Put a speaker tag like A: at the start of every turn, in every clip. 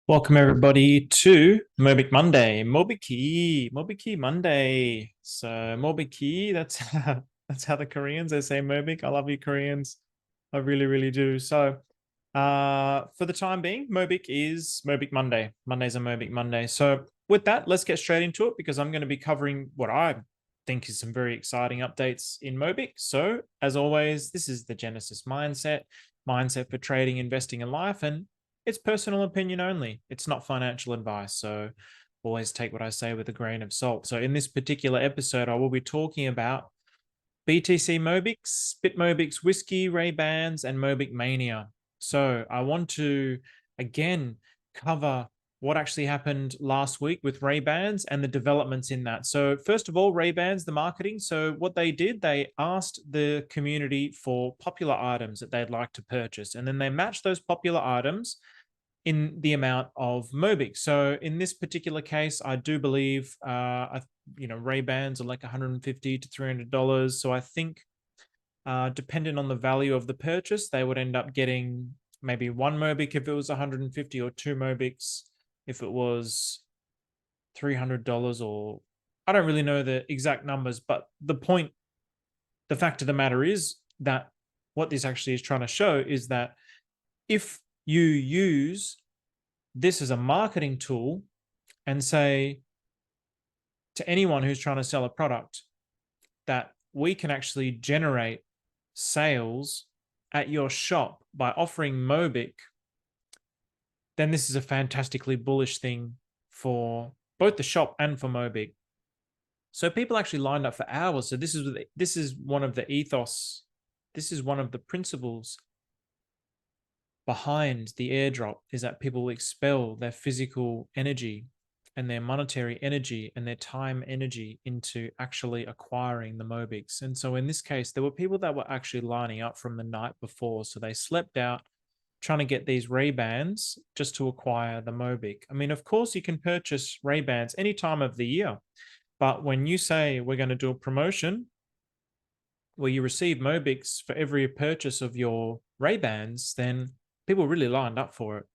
A: Welcome everybody to Mobick Monday, Mobicky Monday. So Mobicky, that's how the Koreans they say Mobick. I love you Koreans, I really really do. So, for the time being, Mobick is Mobick Monday. Monday's a Mobick Monday. So with that, let's get straight into it because I'm going to be covering what I think is some very exciting updates in Mobick. So as always, this is the Genesis mindset for trading, investing, in life, and it's personal opinion only. It's not financial advice. So always take what I say with a grain of salt. So in this particular episode, I will be talking about BTCMobick, Bitmobick's Whiskey, Ray-Bans, and Mobick Mania. So I want to, again, cover what actually happened last week with Ray-Bans and the developments in that. So first of all, Ray-Bans, the marketing. So what they did, they asked the community for popular items that they'd like to purchase. And then they matched those popular items in the amount of Mobick. So in this particular case, I do believe, Ray-Bans are like $150 to $300. So I think, depending on the value of the purchase, they would end up getting maybe one Mobick if it was 150, or two Mobicks if it was $300, or I don't really know the exact numbers, but the fact of the matter is that what this actually is trying to show is that if you use this as a marketing tool and say to anyone who's trying to sell a product that we can actually generate sales at your shop by offering Mobick, then this is a fantastically bullish thing for both the shop and for Mobick. So people actually lined up for hours. So this is one of the ethos. This is one of the principles behind the airdrop, is that people expel their physical energy and their monetary energy and their time energy into actually acquiring the Mobicks. And so in this case, there were people that were actually lining up from the night before. So they slept out trying to get these Ray-Bans just to acquire the Mobick. I mean, of course, you can purchase Ray-Bans any time of the year. But when you say we're going to do a promotion where you receive Mobicks for every purchase of your Ray-Bans, then people really lined up for it.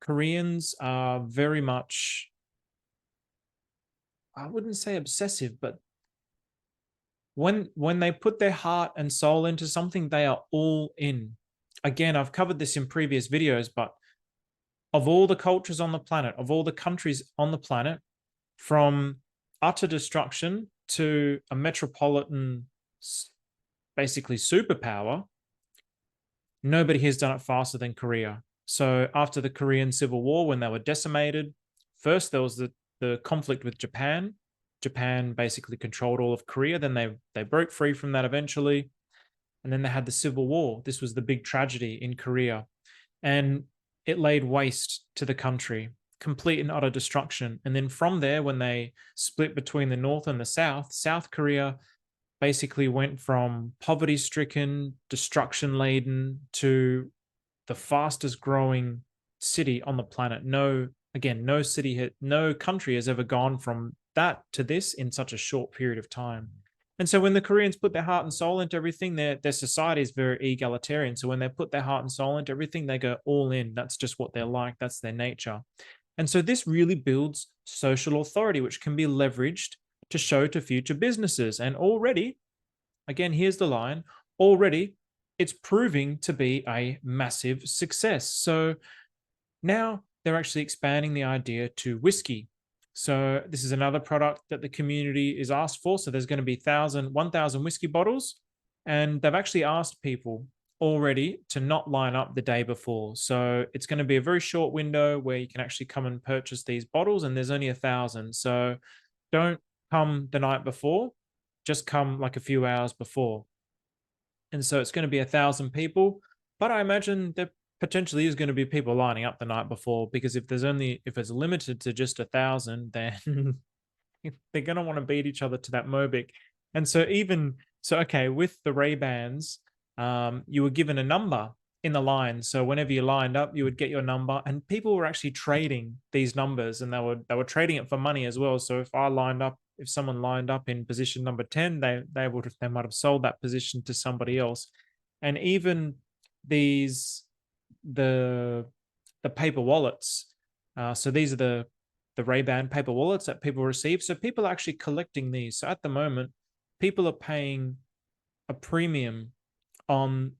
A: Koreans are very much, I wouldn't say obsessive, but when they put their heart and soul into something, they are all in. Again, I've covered this in previous videos, but of all the cultures on the planet, of all the countries on the planet, from utter destruction to a metropolitan, basically superpower, nobody has done it faster than Korea. So after the Korean Civil War, when they were decimated, first there was the conflict with Japan. Japan basically controlled all of Korea. Then they broke free from that eventually. And then they had the Civil War. This was the big tragedy in Korea. And it laid waste to the country, complete and utter destruction. And then from there, when they split between the North and the South, South Korea basically went from poverty-stricken, destruction-laden to the fastest growing city on the planet. No country has ever gone from that to this in such a short period of time. And so when the Koreans put their heart and soul into everything, their society is very egalitarian. So when they put their heart and soul into everything, they go all in. That's just what they're like. That's their nature. And so this really builds social authority, which can be leveraged to show to future businesses. And already, again, here's the line, already it's proving to be a massive success. So now they're actually expanding the idea to whiskey. So this is another product that the community is asked for. So there's going to be 1,000 whiskey bottles. And they've actually asked people already to not line up the day before. So it's going to be a very short window where you can actually come and purchase these bottles. And there's only 1,000. So don't come the night before, just come like a few hours before. And so it's going to be 1,000 people. But I imagine there potentially is going to be people lining up the night before, because if it's limited to just 1,000, then they're going to want to beat each other to that Mobick. And so okay, with the Ray-Bans, you were given a number in the line. So whenever you lined up, you would get your number, and people were actually trading these numbers, and they were trading it for money as well. So if someone lined up in position number 10, they might have sold that position to somebody else. And even the paper wallets, So these are the Ray-Ban paper wallets that people receive. So people are actually collecting these. So at the moment, people are paying a premium on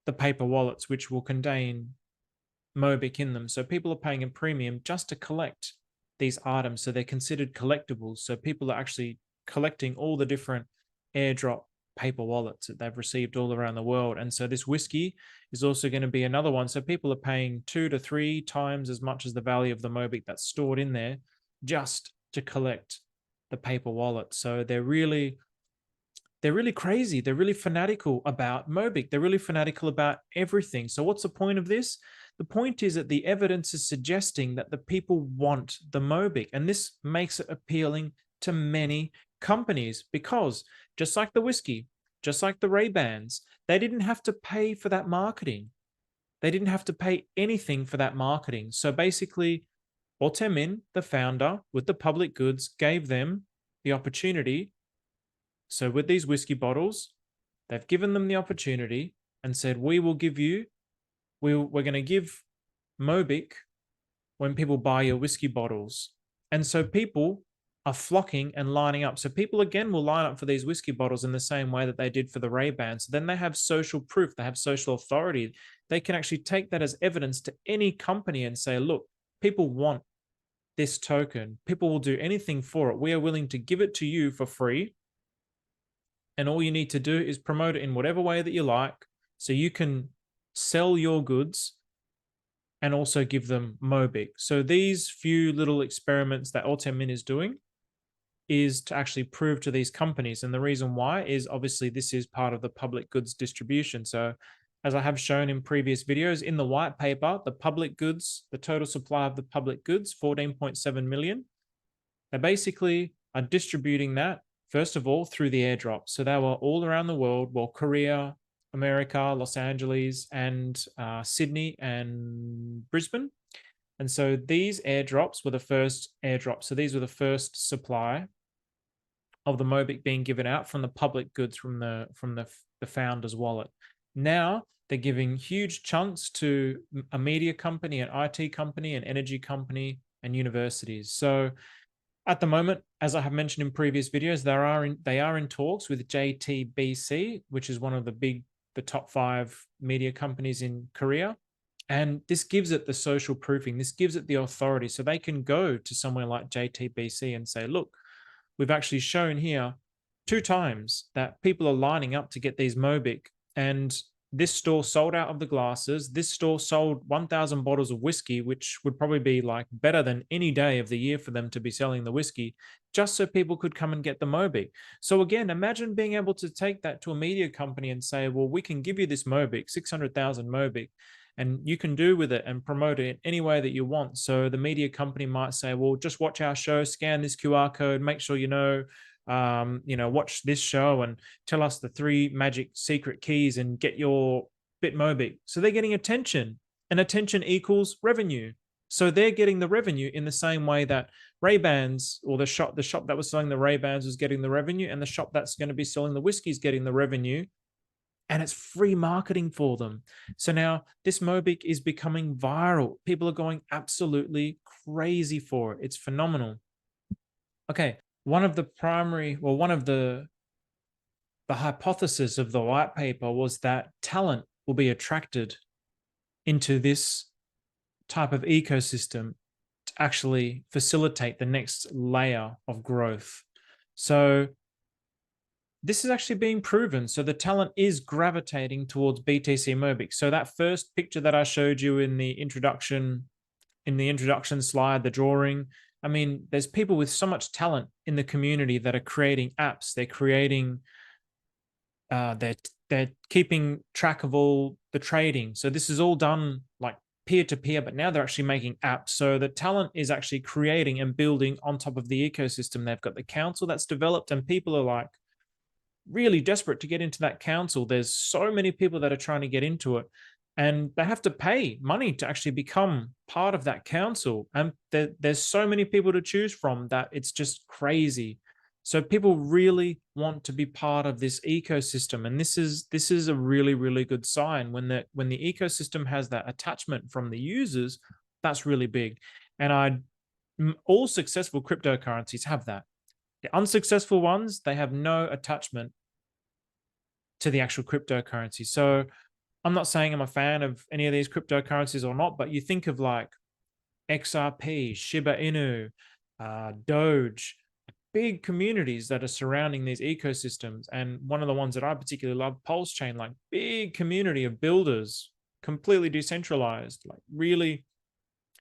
A: the paper wallets, which will contain Mobick in them. So people are paying a premium just to collect these items. So they're considered collectibles. So people are actually collecting all the different airdrop paper wallets that they've received all around the world. And so this whiskey is also going to be another one. So people are paying 2 to 3 times as much as the value of the Mobick that's stored in there just to collect the paper wallet. So they're really crazy. They're really fanatical about Mobick. They're really fanatical about everything. So what's the point of this? The point is that the evidence is suggesting that the people want the Mobick, and this makes it appealing to many companies because just like the whiskey, just like the Ray-Bans, they didn't have to pay for that marketing. They didn't have to pay anything for that marketing. So basically, Otemin, the founder, with the public goods, gave them the opportunity. So with these whiskey bottles, they've given them the opportunity and said, we will give you, we're going to give Mobick when people buy your whiskey bottles. And so people are flocking and lining up. So people again will line up for these whiskey bottles in the same way that they did for the Ray-Bans. So then they have social proof, they have social authority. They can actually take that as evidence to any company and say, look, people want this token. People will do anything for it. We are willing to give it to you for free. And all you need to do is promote it in whatever way that you like, so you can sell your goods and also give them Mobick. So these few little experiments that Otemin is doing is to actually prove to these companies. And the reason why is obviously this is part of the public goods distribution. So as I have shown in previous videos, in the white paper, the public goods, the total supply of the public goods, 14.7 million. They basically are distributing that, first of all, through the airdrop. So they were all around the world, well, Korea, America, Los Angeles, and Sydney and Brisbane. And so these airdrops were the first airdrops. So these were the first supply of the Mobick being given out from the public goods from the founder's wallet. Now they're giving huge chunks to a media company, an IT company, an energy company, and universities. So at the moment, as I have mentioned in previous videos, they are in talks with JTBC, which is one of the top 5 media companies in Korea. And this gives it the social proofing. This gives it the authority. So they can go to somewhere like JTBC and say, look, we've actually shown here 2 times that people are lining up to get these Mobick. And this store sold out of the glasses. This store sold 1,000 bottles of whiskey, which would probably be like better than any day of the year for them to be selling the whiskey, just so people could come and get the Mobick. So again, imagine being able to take that to a media company and say, well, we can give you this Mobick, 600,000 Mobick, and you can do with it and promote it any way that you want. So the media company might say, well, just watch our show, scan this QR code, make sure you know, watch this show and tell us the 3 magic secret keys and get your bit Mobick. So they're getting attention, and attention equals revenue. So they're getting the revenue in the same way that Ray-Bans, or the shop that was selling the Ray-Bans was getting the revenue, and the shop that's going to be selling the whiskey is getting the revenue. And it's free marketing for them. So now this Mobick is becoming viral. People are going absolutely crazy for it. It's phenomenal. Okay, one of the hypothesis of the white paper was that talent will be attracted into this type of ecosystem to actually facilitate the next layer of growth. So this is actually being proven. So the talent is gravitating towards BTCMobick. So that first picture that I showed you in the introduction slide, the drawing, I mean, there's people with so much talent in the community that are creating apps. They're creating, they're keeping track of all the trading. So this is all done like peer-to-peer, but now they're actually making apps. So the talent is actually creating and building on top of the ecosystem. They've got the council that's developed, and people are like really desperate to get into that council. There's so many people that are trying to get into it, and they have to pay money to actually become part of that council. And there's so many people to choose from that it's just crazy. So people really want to be part of this ecosystem, and this is a really, really good sign. When the ecosystem has that attachment from the users, that's really big. And all successful cryptocurrencies have that. The unsuccessful ones, they have no attachment to the actual cryptocurrency. So I'm not saying I'm a fan of any of these cryptocurrencies or not, but you think of like XRP, Shiba Inu, Doge, big communities that are surrounding these ecosystems. And one of the ones that I particularly love, Pulse Chain, like big community of builders, completely decentralized, like really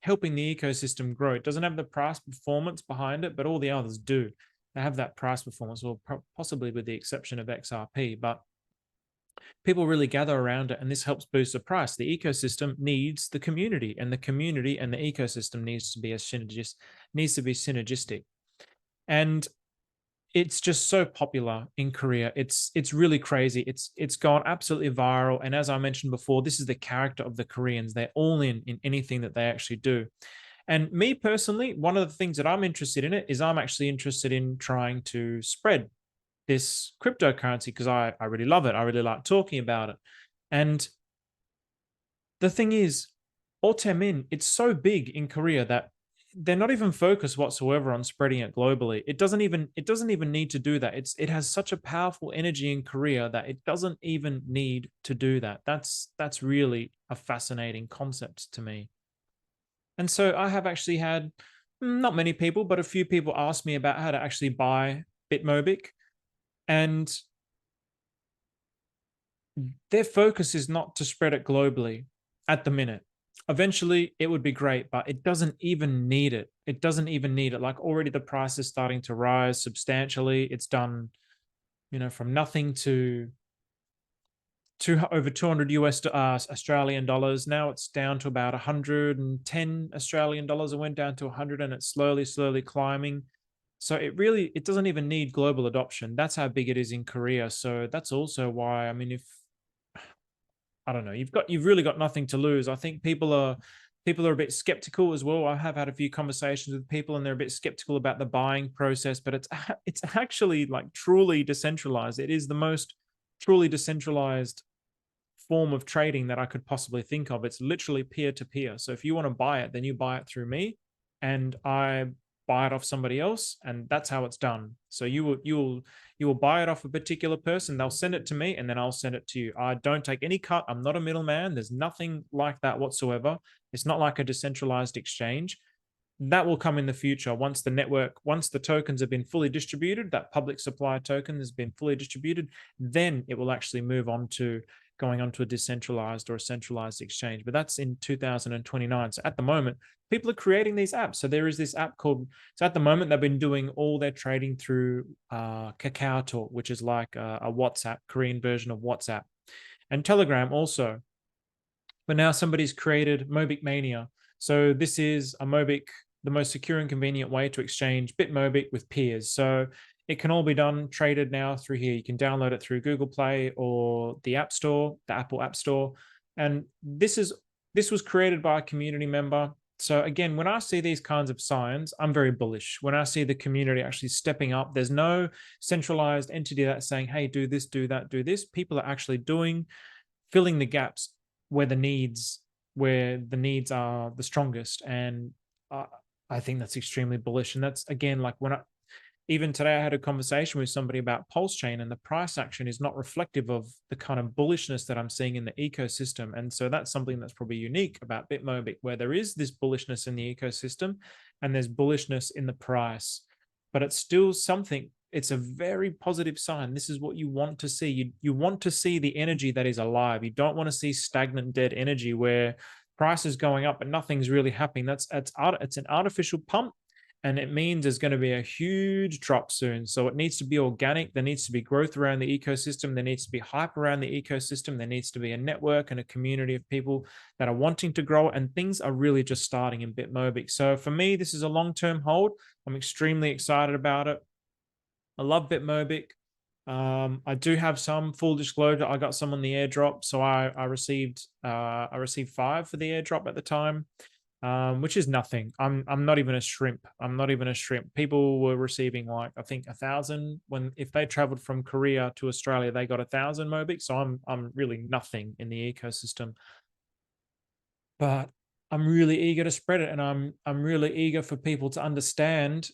A: helping the ecosystem grow. It doesn't have the price performance behind it, but all the others do. They have that price performance, or possibly with the exception of XRP, but people really gather around it, and this helps boost the price. The ecosystem needs the community, and the community and the ecosystem needs to be synergistic. And it's just so popular in Korea. It's really crazy. It's gone absolutely viral. And as I mentioned before, this is the character of the Koreans. They're all in anything that they actually do. And me personally, one of the things that I'm interested in it is I'm actually interested in trying to spread this cryptocurrency because I really love it. I really like talking about it. And the thing is, Otaemin, it's so big in Korea that they're not even focused whatsoever on spreading it globally. It doesn't even need to do that. It has such a powerful energy in Korea that it doesn't even need to do that. That's really a fascinating concept to me. And so I have actually had not many people, but a few people ask me about how to actually buy BitMobick. And their focus is not to spread it globally at the minute. Eventually, it would be great, but it doesn't even need it. It doesn't even need it. Like already the price is starting to rise substantially. It's done, from nothing to over 200 Australian dollars. Now it's down to about 110 Australian dollars. It went down to 100 and it's slowly climbing. So it doesn't even need global adoption. That's how big it is in Korea. So that's also why, I mean, I don't know, you've really got nothing to lose. I think people are a bit skeptical as well. I have had a few conversations with people and they're a bit skeptical about the buying process, but it's actually like truly decentralized. It is the most truly decentralized form of trading that I could possibly think of. It's literally peer-to-peer. So if you want to buy it, then you buy it through me and I buy it off somebody else, and that's how it's done. So you will buy it off a particular person, they'll send it to me, and then I'll send it to you. I don't take any cut. I'm not a middleman. There's nothing like that whatsoever. It's not like a decentralized exchange. That will come in the future once the tokens have been fully distributed, that public supply token has been fully distributed, then it will actually move on to going on to a decentralized or a centralized exchange. But that's in 2029. So at the moment, people are creating these apps. So there is this app so at the moment, they've been doing all their trading through Kakao Talk, which is like a WhatsApp, Korean version of WhatsApp, and Telegram also. But now somebody's created Mobick Mania. So this is a Mobick, the most secure and convenient way to exchange BitMobick with peers. So it can all be traded now through here. You can download it through Google Play or the App Store, the Apple App Store. And this was created by a community member. So again, when I see these kinds of signs, I'm very bullish. When I see the community actually stepping up, there's no centralized entity that's saying, hey, do this, do that, do this. People are actually filling the gaps where the needs are the strongest. And I think that's extremely bullish. And that's, again, like even today I had a conversation with somebody about Pulse Chain, and the price action is not reflective of the kind of bullishness that I'm seeing in the ecosystem. And so that's something that's probably unique about BitMobick, where there is this bullishness in the ecosystem and there's bullishness in the price, but it's still something. It's a very positive sign. This is what you want to see. You want to see the energy that is alive. You don't want to see stagnant, dead energy where price is going up but nothing's really happening. It's an artificial pump, and it means there's going to be a huge drop soon. So it needs to be organic. There needs to be growth around the ecosystem. There needs to be hype around the ecosystem. There needs to be a network and a community of people that are wanting to grow, and things are really just starting in BitMobick. So for me, this is a long-term hold. I'm extremely excited about it. I love BitMobick. I do have some full disclosure. I got some on the airdrop, so I received 5 for the airdrop at the time, which is nothing. I'm not even a shrimp. I'm not even a shrimp. People were receiving like, I think 1,000 if they traveled from Korea to Australia, they got 1,000 Mobick. So I'm really nothing in the ecosystem. But I'm really eager to spread it, and I'm really eager for people to understand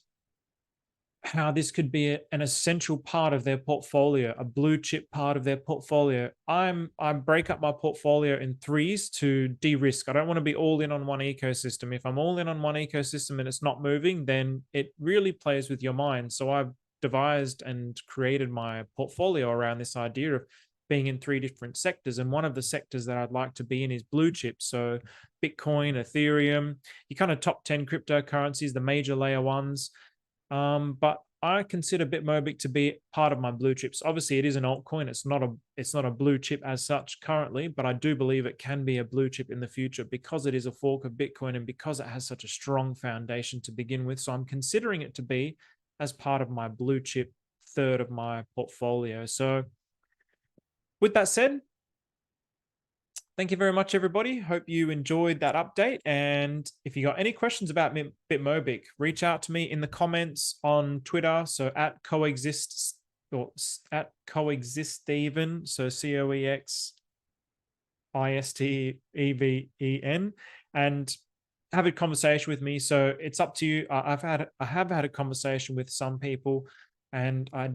A: how this could be an essential part of their portfolio, a blue chip part of their portfolio. I break up my portfolio in threes to de-risk. I don't want to be all in on one ecosystem. If I'm all in on one ecosystem and it's not moving, then it really plays with your mind. So I've devised and created my portfolio around this idea of being in three different sectors. And one of the sectors that I'd like to be in is blue chips. So Bitcoin, Ethereum, your kind of top 10 cryptocurrencies, the major layer ones. But I consider BitMobick to be part of my blue chips. Obviously, it is an altcoin. It's not a blue chip as such currently, but I do believe it can be a blue chip in the future because it is a fork of Bitcoin and because it has such a strong foundation to begin with. So I'm considering it to be as part of my blue chip third of my portfolio. So with that said, thank you very much, everybody. Hope you enjoyed that update. And if you got any questions about BitMobick, reach out to me in the comments on Twitter. So at coexist or at coexistEven. So COEXISTEVEN, and have a conversation with me. So it's up to you. I have had a conversation with some people, and I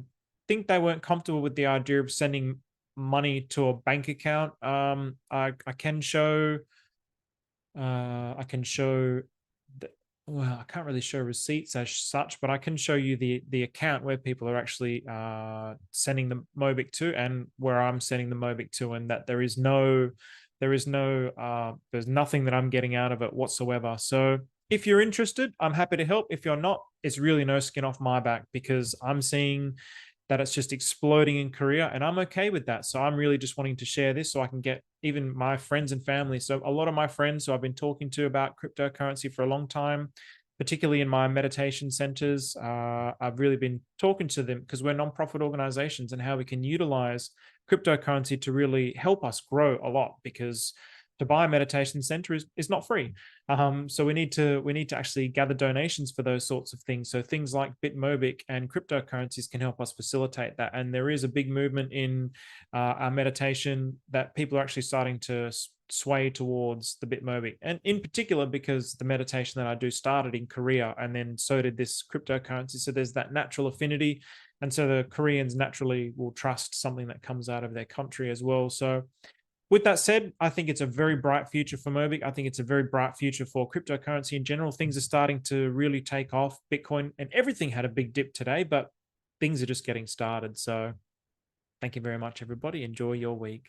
A: think they weren't comfortable with the idea of sending money to a bank account. I can show I can't really show receipts as such, but I can show you the account where people are actually sending the Mobick to, and where I'm sending the Mobick to, and that there's nothing that I'm getting out of it whatsoever. So if you're interested, I'm happy to help. If you're not, it's really no skin off my back, because I'm seeing that it's just exploding in Korea, and I'm okay with that. So I'm really just wanting to share this so I can get even my friends and family. So a lot of my friends who I've been talking to about cryptocurrency for a long time, particularly in my meditation centers, I've really been talking to them because we're nonprofit organizations, and how we can utilize cryptocurrency to really help us grow a lot, because to buy a meditation center is not free. So we need to actually gather donations for those sorts of things. So things like BitMobick and cryptocurrencies can help us facilitate that. And there is a big movement in our meditation that people are actually starting to sway towards the BitMobick, and in particular because the meditation that I do started in Korea, and then so did this cryptocurrency. So there's that natural affinity, and so the Koreans naturally will trust something that comes out of their country as well. So with that said, I think it's a very bright future for Mobick. I think it's a very bright future for cryptocurrency in general. Things are starting to really take off. Bitcoin and everything had a big dip today, but things are just getting started. So thank you very much, everybody. Enjoy your week.